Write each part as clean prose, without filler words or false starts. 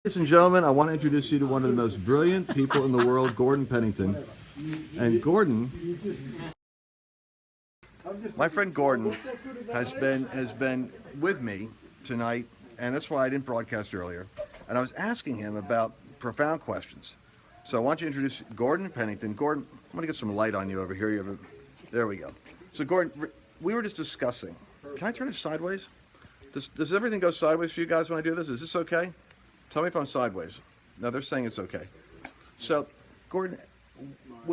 Ladies and gentlemen, I want to introduce you to one of the most brilliant people in the world, Gordon Pennington. And Gordon, my friend Gordon, has been with me tonight, and that's why I didn't broadcast earlier. And I was asking him about profound questions. So I want you to introduce Gordon Pennington. Gordon, I'm going to get some light on you over here. There we go. So Gordon, we were just discussing. Can I turn it sideways? Does everything go sideways for you guys when I do this? Is this okay? Tell me if I'm sideways. No, they're saying it's okay. So, Gordon,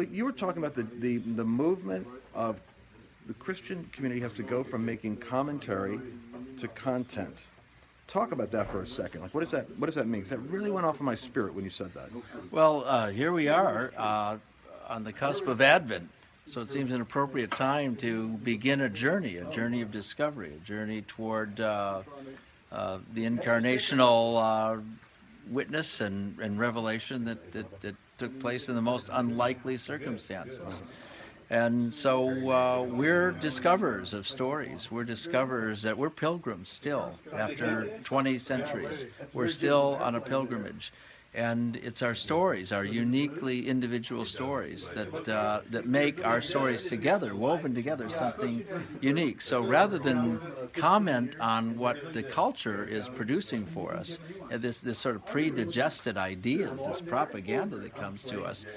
you were talking about the movement of the Christian community has to go from making commentary to content. Talk about that for a second. Like, what does that mean? 'Cause that really went off of my spirit when you said that. Well, here we are on the cusp of Advent, so it seems an appropriate time to begin a journey of discovery, a journey toward the incarnational witness and revelation that took place in the most unlikely circumstances. And so we're discoverers of stories. We're discoverers that we're pilgrims still. After 20 centuries, we're still on a pilgrimage. And it's our stories, our uniquely individual stories, that make our stories together, woven together, something unique. So rather than comment on what the culture is producing for us, this sort of pre-digested ideas, this propaganda that comes to us,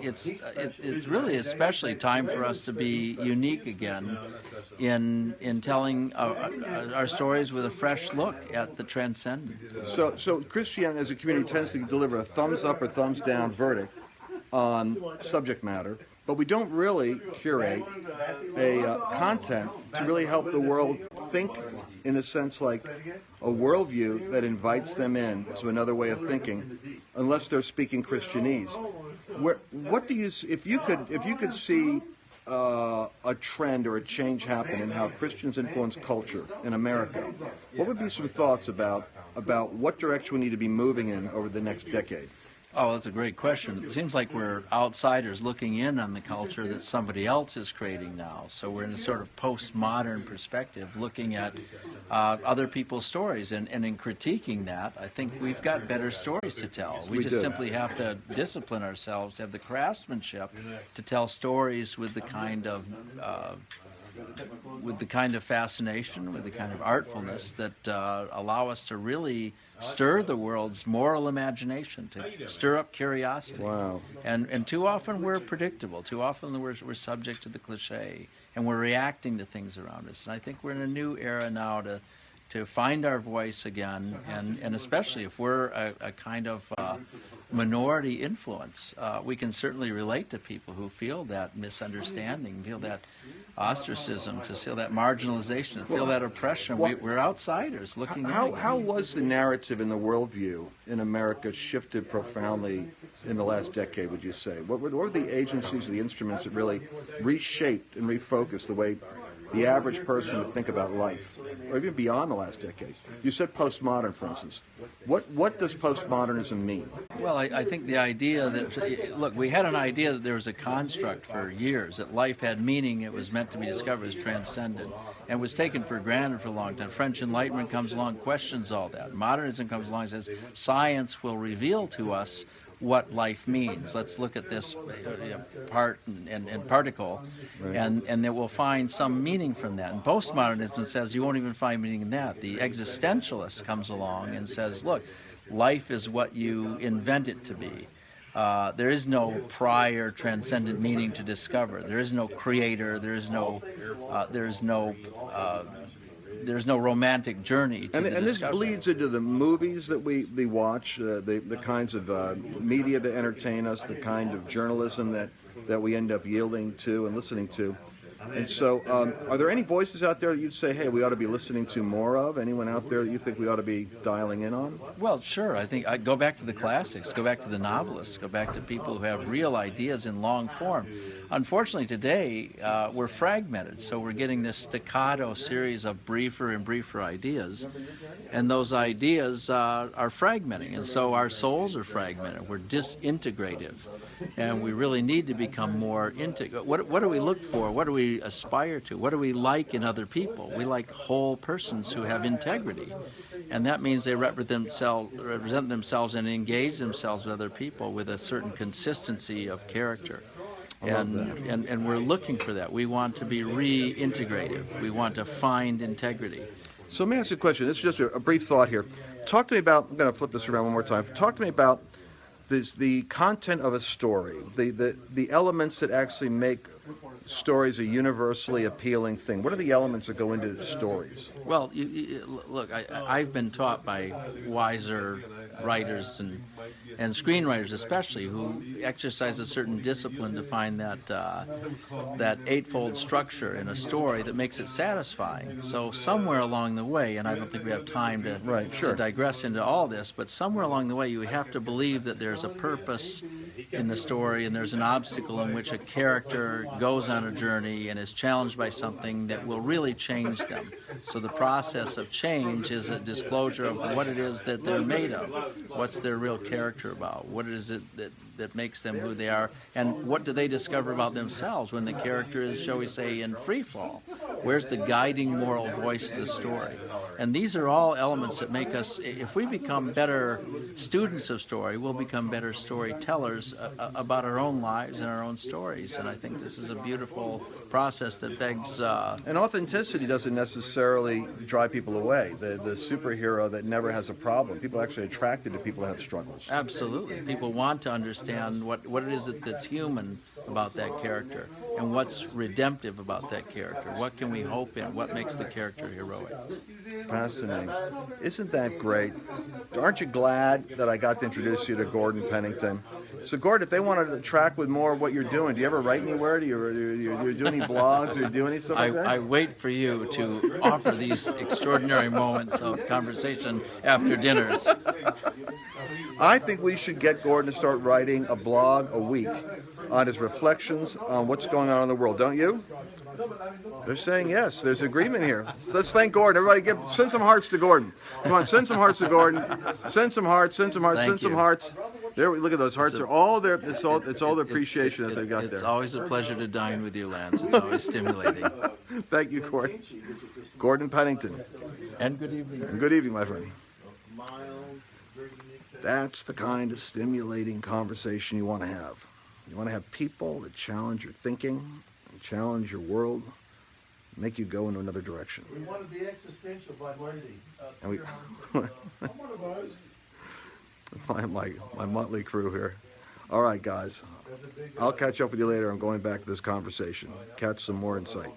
it's really especially time for us to be unique again in telling our stories with a fresh look at the transcendent. So Christianity as a community tends to deliver a thumbs up or thumbs down verdict on subject matter, but we don't really curate a content to really help the world think in a sense like a worldview that invites them in to another way of thinking, unless they're speaking Christianese. What do you, if you could see a trend or a change happen in how Christians influence culture in America, what would be some thoughts about what direction we need to be moving in over the next decade? Oh, that's a great question. It seems like we're outsiders looking in on the culture that somebody else is creating now. So we're in a sort of postmodern perspective, looking at other people's stories. And in critiquing that, I think we've got better stories to tell. We just simply have to discipline ourselves to have the craftsmanship to tell stories with the kind of fascination, with the kind of artfulness that allow us to really stir the world's moral imagination, to stir up curiosity. Wow. And too often we're predictable. Too often we're subject to the cliche, and we're reacting to things around us. And I think we're in a new era now to find our voice again, and especially if we're a kind of minority influence, we can certainly relate to people who feel that misunderstanding, feel that ostracism, to feel that marginalization, feel that oppression. We're outsiders looking in. How was the narrative in the worldview in America shifted profoundly in the last decade, would you say? What were the agencies, the instruments that really reshaped and refocused the way the average person would think about life, or even beyond the last decade? You said postmodern, for instance. What does postmodernism mean? Well, I think the idea that, look, we had an idea that there was a construct for years, that life had meaning, it was meant to be discovered as transcendent, and was taken for granted for a long time. French Enlightenment comes along, questions all that. Modernism comes along and says, science will reveal to us what life means. Let's look at this part and particle, right, and then we'll find some meaning from that. And postmodernism says you won't even find meaning in that. The existentialist comes along and says, look, life is what you invent it to be. There is no prior transcendent meaning to discover. There is no creator. There is no romantic journey to and this bleeds into the movies that we watch, the kinds of media that entertain us, the kind of journalism that we end up yielding to and listening to. And so are there any voices out there that you'd say, hey, we ought to be listening to more of? Anyone out there that you think we ought to be dialing in on? Well, sure. I think I'd go back to the classics, go back to the novelists, go back to people who have real ideas in long form. Unfortunately, today, we're fragmented, so we're getting this staccato series of briefer and briefer ideas, and those ideas are fragmenting, and so our souls are fragmented. We're disintegrative, and we really need to become more integrated. What do we look for? What do we aspire to? What do we like in other people? We like whole persons who have integrity. And that means they represent themselves and engage themselves with other people with a certain consistency of character. And we're looking for that. We want to be reintegrative. We want to find integrity. So let me ask you a question. This is just a brief thought here. Talk to me about, I'm going to flip this around one more time. Talk to me about the content of a story, the elements that actually make stories a universally appealing thing. What are the elements that go into stories? Well, look, I've been taught by wiser writers and screenwriters especially, who exercise a certain discipline to find that eightfold structure in a story that makes it satisfying. So somewhere along the way, and I don't think we have time to, to digress into all this, but somewhere along the way you have to believe that there's a purpose in the story and there's an obstacle in which a character goes on a journey and is challenged by something that will really change them. So the process of change is a disclosure of what it is that they're made of. What's their real character about? What is it that makes them who they are? And what do they discover about themselves when the character is, shall we say, in free fall? Where's the guiding moral voice of the story? And these are all elements that make us, if we become better students of story, we'll become better storytellers about our own lives and our own stories. And I think this is a beautiful process that begs... And authenticity doesn't necessarily drive people away. The superhero that never has a problem. People are actually attracted to people that have struggles. Absolutely. People want to understand what it is that's human about that character and what's redemptive about that character. What can we hope in? What makes the character heroic? Fascinating. Isn't that great? Aren't you glad that I got to introduce you to Gordon Pennington? So, Gordon, if they wanted to track with more of what you're doing, do you ever write anywhere? Do you do any blogs or do any stuff like that? I wait for you to offer these extraordinary moments of conversation after dinners. I think we should get Gordon to start writing a blog a week on his reflections on what's going on in the world, don't you? They're saying yes. There's agreement here. Let's thank Gordon. Everybody send some hearts to Gordon. Come on, send some hearts to Gordon. Send some hearts, send some hearts, send some hearts. There, look at those hearts. Are all there. It's all the appreciation that they've got there. It's always a pleasure to dine with you, Lance. It's always stimulating. Thank you, Gordon. Gordon Pennington. And good evening. And good evening, my friend. That's the kind of stimulating conversation you want to have. You want to have people that challenge your thinking, and challenge your world, make you go into another direction. We want to be existential by Monday. And we, my motley crew here. All right, guys. I'll catch up with you later. I'm going back to this conversation. Catch some more insight.